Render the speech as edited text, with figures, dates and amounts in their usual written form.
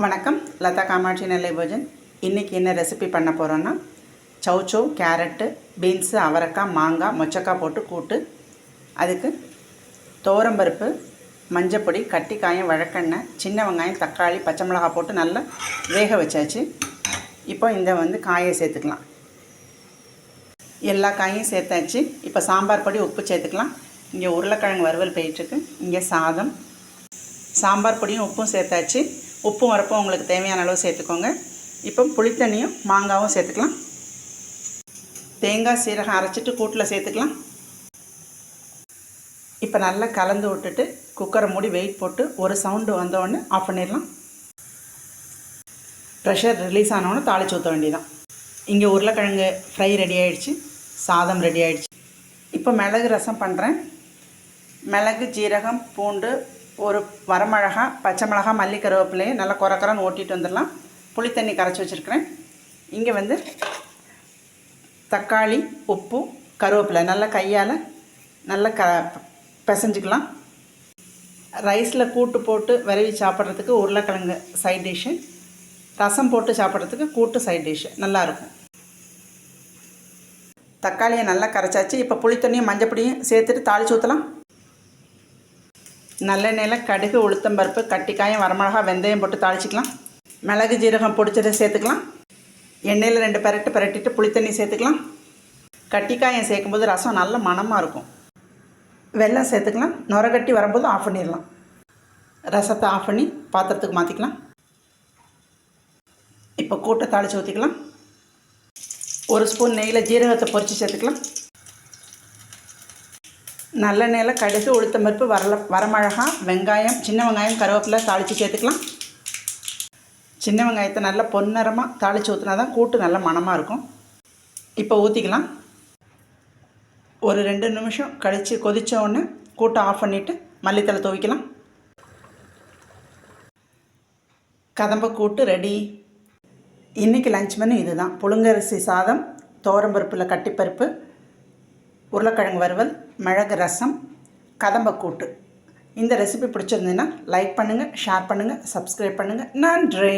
வணக்கம், லதா காமாட்சி நெல்லை போஜன். இன்றைக்கி என்ன ரெசிபி பண்ண போகிறோன்னா, சௌச்சோ, கேரட்டு, பீன்ஸு, அவரைக்காய், மாங்காய், மொச்சக்காய் போட்டு கூட்டு. அதுக்கு துவரம்பருப்பு, மஞ்சப்பொடி, கட்டிக்காயம், வழக்கெண்ணெய், சின்ன வெங்காயம், தக்காளி, பச்சை மிளகாய் போட்டு நல்லா வேக வச்சாச்சு. இப்போ இந்த காயை சேர்த்துக்கலாம். எல்லா காயும் சேர்த்தாச்சு. இப்போ சாம்பார் பொடி, உப்பு சேர்த்துக்கலாம். இங்கே உருளைக்கிழங்கு வறுவல் போயிட்டுருக்கு. இங்கே சாதம், சாம்பார் பொடியும் உப்பும் சேர்த்தாச்சு. உப்பும் வரப்பும் உங்களுக்கு தேவையான அளவு சேர்த்துக்கோங்க. இப்போ புளித்தண்ணியும் மாங்காவும் சேர்த்துக்கலாம். தேங்காய் சீரகம் அரைச்சிட்டு கூட்டில் சேர்த்துக்கலாம். இப்போ நல்லா கலந்து விட்டுட்டு குக்கரை மூடி வெயிட் போட்டு ஒரு சவுண்டு வந்தோடனே ஆஃப் பண்ணிடலாம். ப்ரெஷர் ரிலீஸ் ஆனோடனே தாளித்து ஊற்ற வேண்டியதான். இங்கே உருளைக்கிழங்கு ஃப்ரை ரெடி ஆகிடுச்சு, சாதம் ரெடி ஆகிடுச்சு. இப்போ மிளகு ரசம் பண்ணுறேன். மிளகு, ஜீரகம், பூண்டு, ஒரு வரமிளகா, பச்சை மிளகா, மல்லி, கருவேப்பிலையை நல்லா குறக்கறன்னு ஓட்டிகிட்டு வந்துடலாம். புளித்தண்ணி கரைச்சி வச்சுருக்கிறேன். இங்கே தக்காளி, உப்பு, கருவேப்பிலை நல்லா கையால் நல்லா பிசைஞ்சிக்கலாம். ரைஸில் கூட்டு போட்டு விரவி சாப்பிட்றதுக்கு உருளைக்கிழங்கு சைட் டிஷ்ஷு, ரசம் போட்டு சாப்பிட்றதுக்கு கூட்டு சைட் டிஷ்ஷு நல்லாயிருக்கும். தக்காளியை நல்லா கரைச்சாச்சு. இப்போ புளித்தண்ணியும் மஞ்சப்பொடியும் சேர்த்துட்டு தாளித்து ஊற்றலாம். நல்லெண்ணெயில் கடுகு, உளுத்தம்பருப்பு, கட்டிக்காயம், வரமிளகா, வெந்தயம் போட்டு தாளிச்சிக்கலாம். மிளகு, ஜீரகம் பொடிச்சதை சேர்த்துக்கலாம். எண்ணெயில் 2 பிரட்டிட்டு புளித்தண்ணி சேர்த்துக்கலாம். கட்டிக்காயம் சேர்க்கும்போது ரசம் நல்ல மணமாக இருக்கும். வெல்லம் சேர்த்துக்கலாம். நுரகட்டி வரும்போது ஆஃப் பண்ணிடலாம். ரசத்தை ஆஃப் பண்ணி பாத்திரத்துக்கு மாற்றிக்கலாம். இப்போ கூட்டை தாளித்து ஊற்றிக்கலாம். 1 ஸ்பூன் நெய்யில் ஜீரகத்தை பொரித்து சேர்த்துக்கலாம். நல்லெண்ணெயில் கடுகு, உளுத்தம்பருப்பு, வரமிளகா, வெங்காயம், சின்ன வெங்காயம், கருவேப்பிலை தாளித்து சேர்த்துக்கலாம். சின்ன வெங்காயத்தை நல்லா பொன்னிறமாக தாளித்து ஊற்றினா தான் கூட்டு நல்ல மணமாக இருக்கும். இப்போ ஊற்றிக்கலாம். ஒரு 2 நிமிஷம் கழித்து கொதித்த உடனே கூட்டை ஆஃப் பண்ணிவிட்டு மல்லித்தலை துவைக்கலாம். கதம்ப கூட்டு ரெடி. இன்றைக்கி லஞ்ச் மெனு இது தான். புழுங்கரிசி சாதம், துவரம்பருப்பில் கட்டிப்பருப்பு, உருளைக்கிழங்கு வறுவல், மிளகு ரசம், கதம்ப கூட்டு. இந்த ரெசிபி பிடிச்சிருந்ததுன்னா லைக் பண்ணுங்கள், ஷேர் பண்ணுங்கள், சப்ஸ்கிரைப் பண்ணுங்கள். நன்றி.